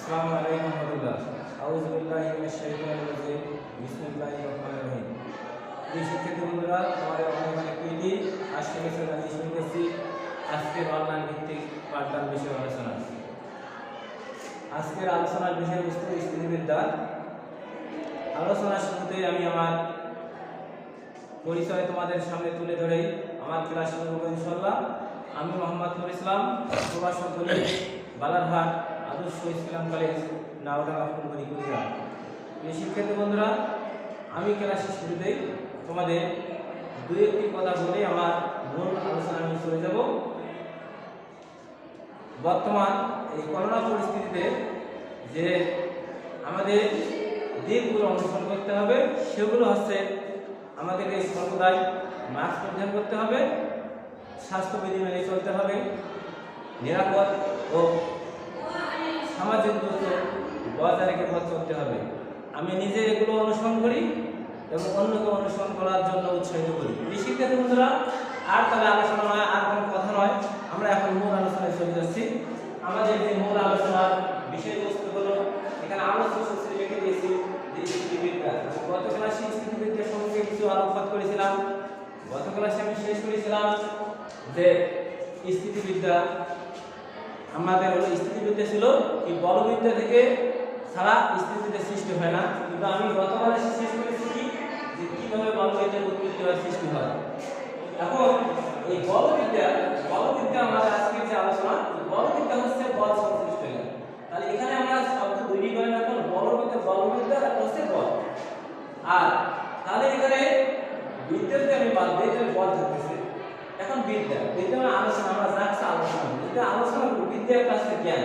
আসসালামু আলাইকুম ওয়া রাহমাতুল্লাহ। আউযু বিল্লাহি মিনাশ শাইতানির রাজিম। বিসমিল্লাহির রহমানির রহিম। প্রিয় শিক্ষার্থী বন্ধুরা, তোমাদের অনেক অনেক প্রীতি। আজকে আমি শুরু করছি আজকের অনলাইন ভিত্তিক পাঠদান বিষয় আলোচনা। আজকের আলোচনার বিষয়বস্তু স্থিতিবিদ্যা। আলোচনার শুরুতে আমি আমার পরিচয় তোমাদের সামনে তুলে ধরে আমার ক্লাস শুরু করব ইনশাআল্লাহ। আমি মোহাম্মদ নুর ইসলাম, প্রভাষক বালারহাট আদর্শ ইসলাম কলেজ, নাওডাঙ্গা, ফুলবাড়ি, কুড়িগ্রাম। প্রিয় শিক্ষার্থী বন্ধুরা, আমি ক্লাসের শুরুতেই তোমাদের দুই একটি কথা বলে আমার মূল আলোচনা আমি চলে যাব। বর্তমান এই করোনা পরিস্থিতিতে যে আমাদের দিকগুলো অনুসরণ করতে হবে সেগুলো হচ্ছে আমাদেরকে সর্বদাই মাস্ক পরিধান করতে হবে, স্বাস্থ্যবিধি মেনে চলতে হবে, নিরাপদ ও সামাজিক দূরত্ব বজায় রেখে পথ চলতে হবে। আমি নিজে এগুলো অনুসরণ করি এবং অন্যকে অনুসরণ করার জন্য উৎসাহিত করি। এই শিক্ষার্থী বন্ধুরা, আর তাহলে আলোচনা নয়, আর কোনো কথা নয়, আমরা এখন মূল আলোচনায় চলে যাচ্ছি। আমাদের যে মূল আলোচনার বিষয়বস্তু হলো, এখানে আলোচ্য সূত্রে রেখে দিয়েছি যে স্থিতিবিদ্যা। গত ক্লাসে স্থিতিবিদ্যা সম্পর্কে কিছু আলোকপাত করেছিলাম। গত ক্লাসে আমি শেষ করেছিলাম যে স্থিতিবিদ্যা আমাদের হলো স্থিতিবিদ্যা ছিল কি বলবিদ্যা থেকে ছাড়া স্থিতিবিদ্যা সৃষ্টি হয় না। কিন্তু আমি গতকাল শেষ করেছি কি যে কিভাবে বলবিদ্যার উৎপত্তি হয়, সৃষ্টি হয়। এখন এই বলবিদ্যা আমাদের আজকের যে আলোচনা, বলবিদ্যা হচ্ছে বল সংশ্লিষ্ট জ্ঞান। তাহলে এখানে আমরা শব্দ তৈরি করে রাখলাম বলবিদ্যা হচ্ছে বল। আর তাহলে এখানে বিদ্যাতে আমি বাদ দিয়ে বল থাকতেছে। এখন বিদ্যা আলোচনা আমরা যাচ্ছে আলোচনা করব। বিদ্যা একটা হচ্ছে জ্ঞান।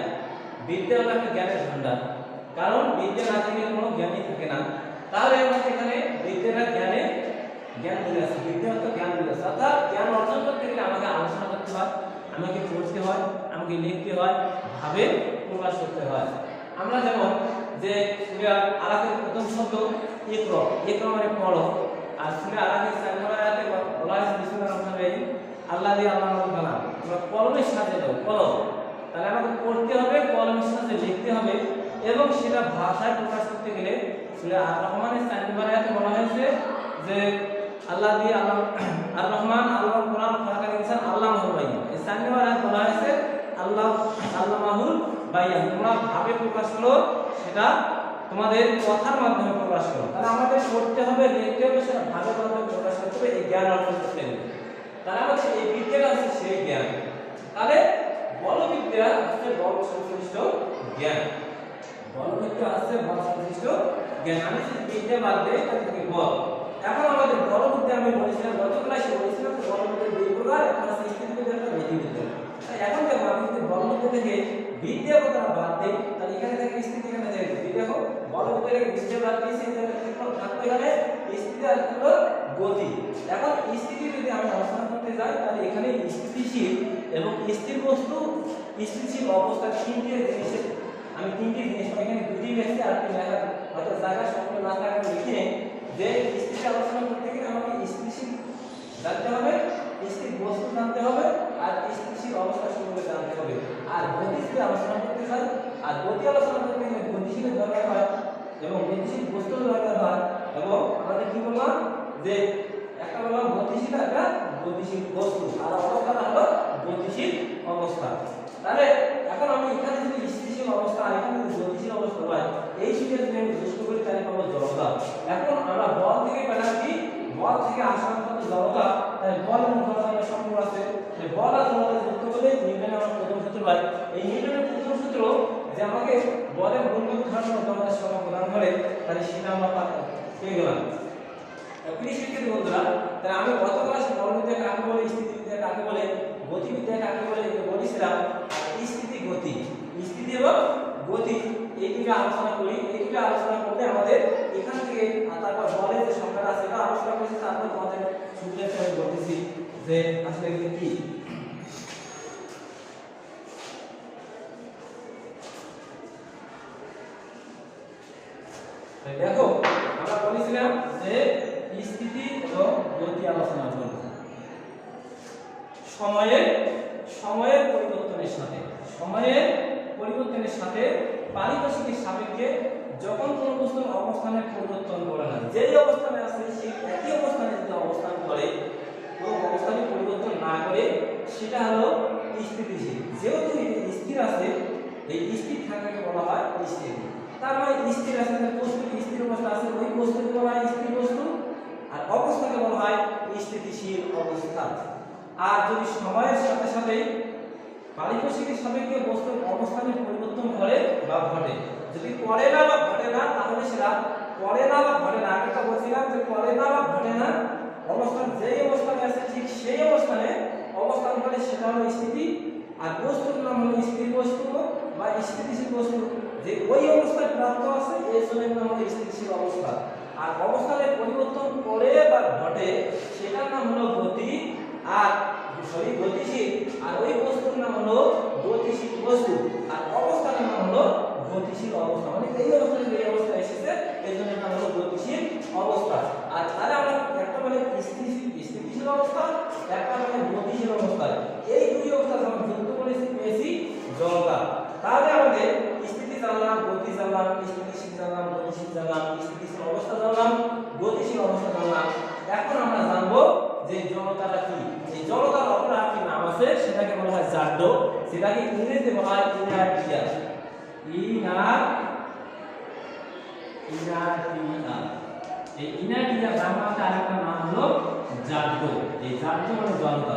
বিদ্যা হলো একটা জ্ঞানের ভান্ডার। কারণ বিদ্যা না থাকলে কোনো জ্ঞানই থাকে না। তাহলে আমরা এখানে বিদ্যাটা জ্ঞান মিলে আছে। বিদ্যা হচ্ছে জ্ঞান মিলে আছে। অর্থাৎ জ্ঞান অর্জন করতে গেলে আমাকে আলোচনা করতে হয়, আমাকে পড়তে হয়, আমাকে লিখতে হয়, ভাবে প্রকাশ করতে হয়। আমরা যেমন যে সূরা আলাকের প্রথম শব্দ ইকরা মানে পড়ো। আর সূরা আলাকের 4 নম্বর আয়াতে বলা হয়েছে বিসমিল্লাহির রহমানির রহিম, আল্লাহ দিয়ে আল্লাহর কালাম। তোমরা কলমের সাহায্যে দাও, কলম। তাহলে আমাকে পড়তে হবে, কলমের সাহায্যে লিখতে হবে, এবং সেটা ভাষায় প্রকাশ করতে গেলে সূরা আর রহমানের 4 নম্বর আয়াতে বলা হয়েছে যে আল্লাহ দিয়ে আর রহমান আল্লাহর কোরআন ফারাকাল ইনসান আল্লামাহুল বায়ান। এই 4 নম্বর আয়াতে বলা হয়েছে আল্লামাহুল বায়ান। তোমরা ভাবে প্রকাশ করো, সেটা তোমাদের কথার মাধ্যমে প্রকাশ করো। তাহলে আমাদের পড়তে হবে, লিখতে হবে, সেটা ভাবে মাধ্যমে প্রকাশ করতে হবে, এই জ্ঞান অর্জন করতে হবে। তাহলে আমাদের এই বিদ্যাটা হচ্ছে সেই জ্ঞান। তাহলে বলবিদ্যা হচ্ছে বল সংশ্লিষ্ট জ্ঞান। বলবিদ্যা হচ্ছে বল সংশ্লিষ্ট জ্ঞান। আমি যদি বিদ্যা বাদ দিই তাহলে থাকে বল। এখন আমাদের বলবিদ্যা আমি বলেছিলাম গত ক্লাসে বলেছিলাম যে বলবিদ্যা দুই প্রকার, একটা হচ্ছে স্থিতিবিদ্যা, একটা গতিবিদ্যা। এখন দেখো আমি যদি বলবিদ্যা থেকে বিদ্যা কথা বাদ দিই তাহলে এখানে থাকে স্থিতি, এখানে থাকে গতি। দেখো বলবিদ্যা থেকে বিদ্যা বাদ দিয়েছি, এখানে থাকবে এখানে স্থিতি আর হলো গতি। এখন স্থিতি যদি আমি আলোচনা করতে যাই তাহলে এখানে স্থিতিশীল এবং স্থির বস্তু, স্থিতিশীল অবস্থা, তিনটি জিনিস এখানে দুটি লিখছি, আর কি লেখা হয়তো জায়গা স্বপ্ন না থাকলে লিখে যে স্থিতি আলোচনা করতে গেলে আমাকে স্থিতিশীল জানতে হবে, স্থির বস্তু জানতে হবে, আর স্থিতিশীল অবস্থা সম্পর্কে জানতে হবে। আর গতিশীল আলোচনা করতে চাই, আর গতি আলোচনা করতে গেলে গতিশীলের দরকার হয় এবং গতিশীল বস্তুর দরকার হয়। এবং আমাদের কি বললাম যে একটা বললাম গতিশীল, একটা গতিশীল বস্তু, আর অবস্থা হলো গতিশীল অবস্থা। তাহলে এখন আমি এখানে যদি স্থিতিশীল অবস্থা আর এখানে যদি গতিশীল অবস্থা হয়, এই দুইটা যদি আমি যোগ করি তাহলে পাবো জড়তা। এখন আমরা বল থেকে পেলাম কি, বল থেকে আসার মতো জড়তা। তাই বল এবং জড়তা সম্পর্ক আছে। এই বল আর জড়তা যুক্ত করলে নিউটনের আমার প্রথম সূত্র পাই। এই নিউটনের প্রথম সূত্র যে আমাকে বলের গুণগত ধারণা জড়তার সমান প্রদান করে, তাহলে সেটা আমরা পেয়ে গেলাম। প্রিয় শিক্ষার্থী বন্ধুরা, তাহলে আমি গত ক্লাসে বলবিদ্যা কাকে বলে, স্থিতিবিদ্যা কাকে বলে, গতিবিদ্যা কাকে বলে বলেছিলাম। স্থিতি এবং গতি এই দুটো আলোচনা করি। এই দুটো আলোচনা করলে আমাদের এখান থেকে তারপর বলের যে সংখ্যাটা আছে এটা আলোচনা করেছি। তারপর তোমাদের সূত্রের সঙ্গে বলতেছি যে আসলে এটা কি। দেখো আমরা বলেছিলাম যে স্থিতি এবং গতি আলোচনা করব সময়ের পরিবর্তনের সাথে। সময়ের পরিবর্তনের সাথে পারিপার্শ্বিকের সাপেক্ষে যখন কোনো বস্তুর অবস্থানের পরিবর্তন করে না, যেই অবস্থানে আছে সেই একই অবস্থানে যদি অবস্থান করে, কোনো অবস্থানে পরিবর্তন না করে, সেটা হলো স্থিতিশীল। যেহেতু স্থির আছে, এই স্থির থাকাকে বলা হয় স্থির। তার মানে স্থির আছে, বস্তু স্থির অবস্থা আছে, ওই বস্তুকে বলা হয় স্থির বস্তু, আর অবস্থাকে বলা হয় স্থিতিশীল অবস্থা। আর যদি সময়ের সাথে সাথে পারিপার্শ্বিকের সাপেক্ষে বস্তুর অবস্থানের পরিবর্তন করে বা ঘটে, যদি করে না বা ঘটে না, তাহলে সেটা করে না বা ঘটে না। আগেটা বলছিলাম যে করে না বা ঘটে না, অবস্থান যেই অবস্থানে আছে ঠিক সেই অবস্থানে অবস্থান করে, সেটা হলো স্থিতি। আর বস্তুর নাম হলো স্থির বস্তু বা স্থিতিশীল বস্তু, যে ওই অবস্থায় প্রাপ্ত আছে এই জন্য নাম হলো স্থিতিশীল অবস্থা। আর অবস্থানের পরিবর্তন করে বা ঘটে সেটার নাম হলো গতি, আর গতিশীল। আর ওই বস্তুর নাম হলো গতিশীল বস্তু, আর অবস্থানের নাম হলো গতিশীল অবস্থা। মানে এই অবস্থা থেকে এই অবস্থা এসেছে, এই জন্য নাম হলো গতিশীল অবস্থা। আর তাহলে আমরা একটা মানে স্থিতিশীল অবস্থা, একটা মানে গতিশীল অবস্থা, এই দুই অবস্থা যখন যুক্ত করেছি পেয়েছি জড়তা। তাহলে আমাদের স্থিতি জানলাম, গতি জানলাম, স্থিতিশীল জানলাম, গতিশীল জানলাম, স্থিতিশীল অবস্থা জানলাম, গতিশীল অবস্থা জানলাম। এখন আমরা জানবো যে জড়তাটা কি। এই জড়তার অপর একটি নাম আছে, সেটাকে বলা হয় জাড্য, সেটাকে ইংরেজিতে বলা হয় ইনারটিয়া। ইনারটিয়া, এই ইনারটিয়া বাংলাতে আরেকটা নাম হলো জাড্য। এই জাড্য মানে জড়তা।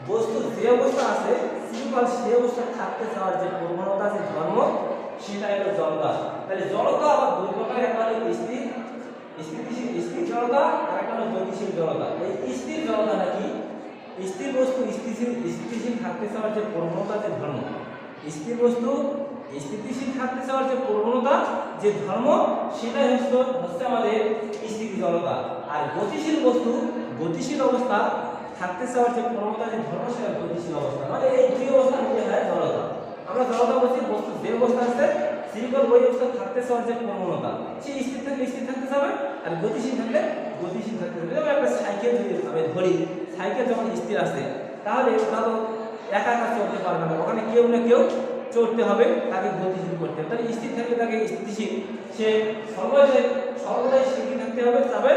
বস্তু যে অবস্থা আছে সিম্পল সেই অবস্থা থাকতে চাওয়ার যে প্রবণতা, যে ধর্ম, সেটাই হলো জড়তা। তাহলে জড়তা আবার দুই প্রকার, একটা হলো স্থির জড়তা, আর একটা হলো গতিশীল জড়তা। এই স্থির জড়তা নাকি স্থির বস্তু স্থিতিশীল থাকতে চাওয়ার যে প্রবণতা, যে ধর্ম। স্থির বস্তু স্থিতিশীল থাকতে চাওয়ার যে প্রবণতা, যে ধর্ম, সেটাই হচ্ছে আমাদের স্থিতি জড়তা। আর গতিশীল বস্তু গতিশীল অবস্থা থাকতে চাওয়ার যে প্রবণতা, যে ধর্ম, সেটা গতিশীল অবস্থা। মানে এই দুই অবস্থা মিলে হয় জড়তা। আমরা জড়তা বলছি বস্তু যে অবস্থা আছে সিম্পল ওই অবস্থা থাকতে চাওয়ার যে প্রবণতা, সে স্থির থাকলে স্থির থাকতে চাবে, আর গতিশীল থাকলে গতিশীল থাকতে চাবে। যেমন একটা সাইকেল যদি আমি ধরি, সাইকেল যখন স্থির আছে, তাহলে ওটা তো একা একা চলতে পারবে না, ওখানে কেউ না কেউ চড়তে হবে, তাকে গতিশীল করতে হবে। তাহলে স্থির থাকলে তাকে স্থিতিশীল, সে সর্বদাই স্থির থাকতে হবে, তবে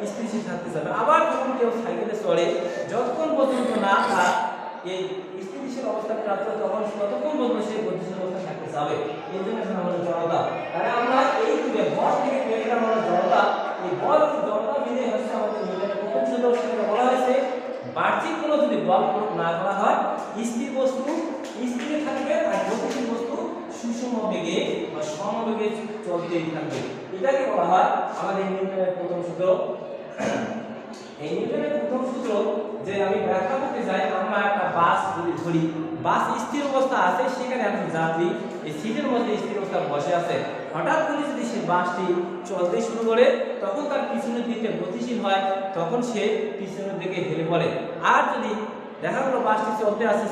স্থিতিশীল থাকতে চাবে। আবার যখন কেউ সাইকেলে চড়ে, যতক্ষণ পর্যন্ত না তার এই স্থিতিশীল অবস্থা প্রাপ্ত, তখন ততক্ষণ পর্যন্ত সে গতিশীল অবস্থা থাকতে চাবে। এই জন্য আমাদের জড়তা। তাহলে আমরা এই যুগে বল থেকে পেয়ে আমরা জড়তা, এই বল জড়তা মিলে হচ্ছে আমাদের নিউটনের প্রথম সূত্র। সেটা বলা হয়েছে বাহ্যিক কোনো যদি বল প্রয়োগ না করা হয়, স্থির বস্তু স্থির থাকবে, আর গতিশীল বস্তু সুষম বেগে বা সমবেগে চলতেই থাকবে। এটাকে বলা হয় আমাদের নিউটনের প্রথম সূত্র। এই নিউটনের প্রথম সূত্র যে আমি ব্যাখ্যা করতে যাই, আমরা একটা বাস যদি ধরি, বাস স্থির অবস্থা আছে, সেখানে একজন যাত্রী এই সিটের মধ্যে স্থির অবস্থা বসে আছে। হঠাৎ করে যদি সে বাসটি চলতে শুরু করে, তখন তার পিছনের দিকে গতিশীল হয়, তখন সে পিছনের দিকে হেলে পড়ে। আর যদি দেখা গেল বাসটি চলতে আসছে,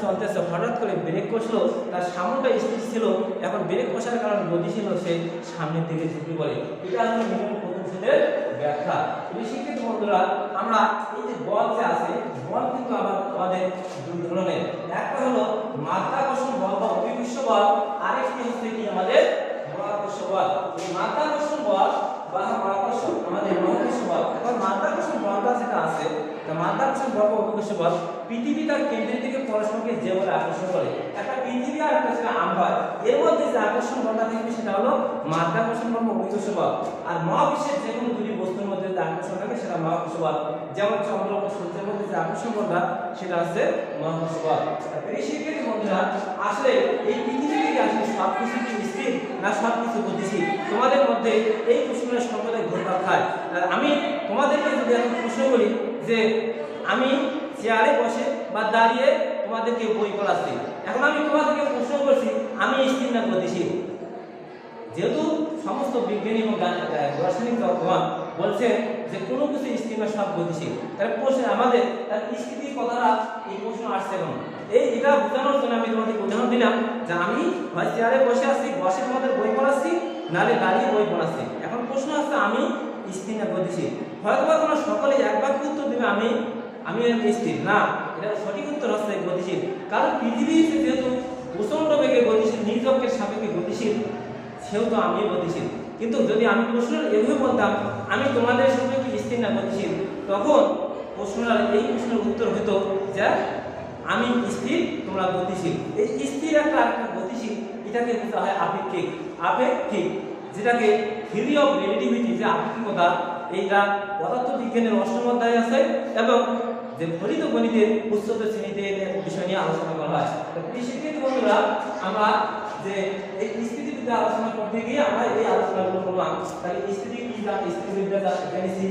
হঠাৎ করে ব্রেক কষলো, তার সামনটা স্থির ছিল, এখন ব্রেক কষার কারণে গতিশীল সে সামনের দিকে ঝুঁকে পড়ে। এটা হলো নিউটনের প্রথম সূত্রের ব্যাখ্যা। শিক্ষিত বন্ধুরা, আমরা এই যে বল যে আছে, বল কিন্তু আমাদের দুই ধরনের। একটা হলো মাধ্যাকর্ষণ বল বা অভিকর্ষ বল, আরেকটি হচ্ছে কি আমাদের মহাকর্ষ বল। এই মাধ্যাকর্ষণ বল বা আমাদের মহাকর্ষ বল। এখন মাধ্যাকর্ষণ বলটা যেটা আছে, মাধ্যাকর্ষণ বল বা অভিকর্ষ বল পৃথিবী তার কেন্দ্রের দিকে পরস্পরকে যেভাবে আকর্ষণ করে, একটা পৃথিবী আর একটা সেটা আমরা, এর মধ্যে যে আকর্ষণ বলটা থাকবে সেটা হলো মাধ্যাকর্ষণ বল বা অভিকর্ষ বল। আর মহাবিশ্বের যে কোনো দুটি বস্তুর মধ্যে যে আকর্ষণ থাকে সেটা মহাকর্ষ বল। যেমন চন্দ্র ও সূর্যের মধ্যে যে আকর্ষণ বলটা, সেটা হচ্ছে মহাকর্ষ বল। প্রিয় শিক্ষার্থী বন্ধুরা, আসলে এই পৃথিবী থেকে আসলে সবকিছু কি স্থির না সবকিছু গতিশীল? তোমাদের মধ্যে এই প্রশ্নের সর্বদাই ঘুরপাক খায়। আমি তোমাদেরকে যদি এখন প্রশ্ন করি যে আমি চেয়ারে বসে বা দাঁড়িয়ে তোমাদেরকে বই পড়াচ্ছি, এখন আমি তোমাদেরকে প্রশ্ন করছি আমি স্থির না গতিশীল? যেহেতু সমস্ত বিজ্ঞানী এবং রাসায়নিক তত্ত্ববিদ বলছে যে কোনো কিছু স্থির না, সব গতিশীল, তাহলে প্রশ্ন আমাদের তার স্থিতির কথাটা এই প্রশ্ন আসছে কেন? এটা বোঝানোর জন্য আমি তোমাদের উদাহরণ দিলাম যে আমি হয় চেয়ারে বসে আছি, বসে তোমাদের বই পড়াচ্ছি, নালে দাঁড়িয়ে বই পড়াচ্ছি। এখন প্রশ্ন আসছে আমি স্থির না গতিশীল? হয়তো তোমরা সকলে এক বাক্য উত্তর দিবে আমি স্থির না। এটা সঠিক উত্তর হচ্ছে গতিশীল। কারণ পৃথিবী যেহেতু প্রচন্ড বেগে গতিশীল, নিজ অক্ষের সাপেক্ষে গতিশীল, সেহেতু আমি গতিশীল। কিন্তু যদি আমি প্রশ্ন এভাবে বলতাম আমি তোমাদের সঙ্গে কি স্থির না গতিশীল, তখন এই প্রশ্নের উত্তর হতো যে আমি স্থির তোমরা গতিশীল। এই স্থির একটা গতিশীল এটাকে বলতে হয় আপেক্ষিক। আপেক্ষিক যেটাকে থিওরি অফ রিলেটিভিটি, যে আপেক্ষিকতা, এইটা পদার্থবিজ্ঞানের ৮ম অধ্যায়ে আছে এবং যে ফলিত গণিতের উচ্চতর শ্রেণীতে বিষয় নিয়ে আলোচনা করা হয়। শিক্ষিত বন্ধুরা, আমরা যে এই স্থিতিবিদ্যা আলোচনা করতে গিয়ে আমরা এই আলোচনাগুলো করলাম। তাহলে স্থিতি কি, স্থিতিবিদ্যা জেনেছি,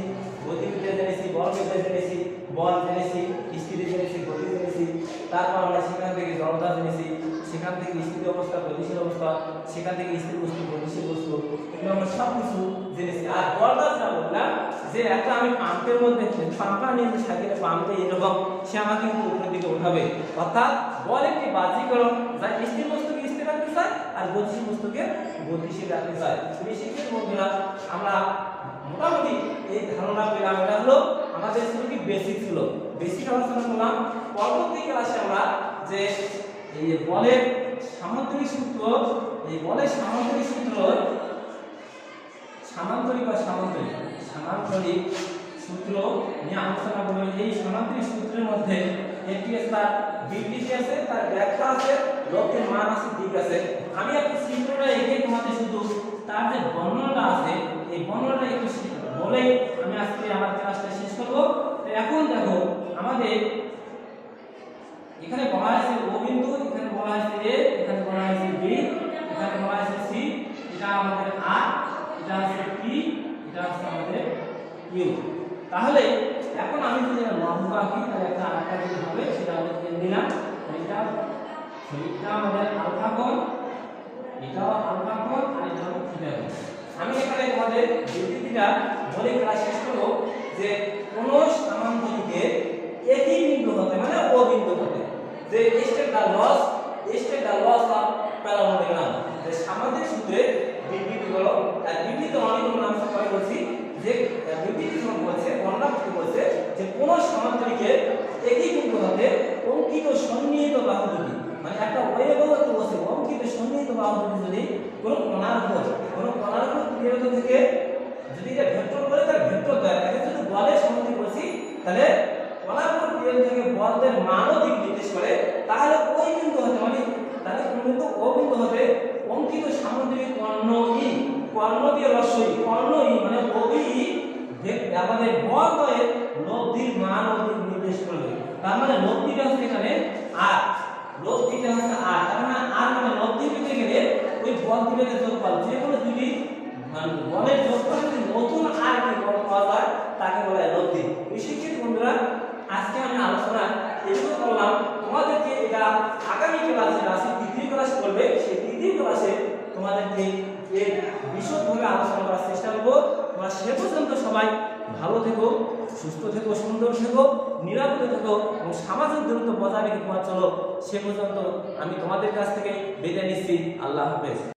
গতিবিদ্যা জেনেছি, বলবিদ্যা জেনেছি, বল জেনেছি, স্থিতি জেনেছি, গতি জেনেছি, তারপর আমরা সেখান থেকে জড়তা জেনেছি, সেখান থেকে স্থিতি অবস্থা, গতিশীল অবস্থা, সেখান থেকে স্থির বস্তু, গতিশীল বস্তু, এগুলো আমরা সব কিছু জেনেছি। আর বলটা যেটা বললাম যে একটা আমি পাম্পের মধ্যে পাম্পা নিয়ে সাইকেলে পাম্পে এরকম সে আমাকে কিন্তু উপরের দিকে উঠাবে, অর্থাৎ বল একটি বাহ্যিকরণ যা স্থির বস্তুকে স্থির রাখতে চায় আর গতিশীল বস্তুকে গতিশীল রাখতে চায়। শিক্ষিত বন্ধুরা, আমরা মোটামুটি এই ধারণা পেলাম। এটা হলো আমাদের শুধু কি বেসিক ছিল, বেসিক আলোচনা করলাম। পরবর্তী ক্লাসে আমরা যে এই বলের সামান্তরিক সূত্র, এই বলের সামান্তরিক সূত্র, সামান্তরিক সূত্র নিয়ে আলোচনা করব। এই সামান্তরিক সূত্রের মধ্যে একটি তার বিবৃতি আছে, তার ব্যাখ্যা আছে, লব্ধের মান আছে, দিক আছে। আমি একটু চিত্রটা এঁকে তোমাদের শুধু তার যে বর্ণনাটা আছে এই বর্ণনাটা একটু বলে আমি আজকে আমার ক্লাসটা শেষ করব। এখন দেখো আমাদের এখানে বলা আছে ও বিন্দু, এখানে বলা আছে এ, এখানে বলা আছে বি, এখানে বলা আছে সি, এটা আমাদের আর, এটা আছে পি, এটা আছে আমাদের ইউ। তাহলে এখন আমি যদি লম্ব আঁকি তাহলে একটা আরেকটা যদি হবে সেটা আমাদের কেন দিলাম, এটা আমাদের আলফা কোণ, এটাও আলফা কোণ, আর এটা হলো থিটা কোণ। আমি এখানে তোমাদের বিবৃতিটা বলে ক্লাস শেষ করব যে কোন সামান্তরিকে একই বিন্দু হতে মানে ও বিন্দু হতে, যে স্টেট দা লস অফ প্যারাবোলোগ্রাম, যে সামান্তরিক সূত্রে বিবৃতিগুলো আর বিবৃতি অনেকগুলো নাম সবাই বলছি, যে বিবৃতি বলছে বর্ণনা করতে বলছে যে কোন সামান্তরিকে একই বিন্দু হতে অঙ্কিত সন্নিহিত বাহু দুটি, মানে একটা ওয়েবলকে বসে অঙ্কিত সন্নিহিত বাহু দুটি যদি কোনো কোণার উপর ত্রিভুজ থেকে যদি এটা ভেক্টর করে তার ভেক্টর দেয়, তাকে যদি বলের সামান্তরিক বলছি তাহলে কোণার উপর ত্রিভুজ থেকে বলের মানও দিক নির্দেশ করে, তাহলে ওই বিন্দু হতে মানে তাহলে কোন বিন্দু ও বিন্দু হতে অঙ্কিত সামান্তরিক কর্ণ ই, কর্ণ দিয়ে রস্বই, কর্ণ ই মানে ওবি আমাদের বলয়ের লব্ধির মান ও দিক নির্দেশ করবে। তার মানে লব্ধিটা হচ্ছে এখানে আর, লব্ধিটা হচ্ছে আর, তার মানে আর মানে লব্ধি পেতে গেলে ওই বল দিকে যোগফল, যে কোনো দুটি বলের যোগফল যদি নতুন আর কি বল পাওয়া যায় তাকে বলা হয় লব্ধি। শিক্ষিত বন্ধুরা, আজকে আমি আলোচনা এটুকু করলাম। তোমাদেরকে এটা আগামী ক্লাসে আছে, তৃতীয় ক্লাস করবে, সেই তৃতীয় ক্লাসে তোমাদেরকে এর বিশদভাবে আলোচনা করার চেষ্টা করব। তোমরা সে পর্যন্ত সবাই ভালো থেকো, সুস্থ থেকো, সুন্দর থেকো, নিরাপদে থেকো এবং সামাজিক দূরত্ব বজায় রেখে তোমার চলো। সে পর্যন্ত আমি তোমাদের কাছ থেকে বিদায় নিচ্ছি। আল্লাহ হাফেজ।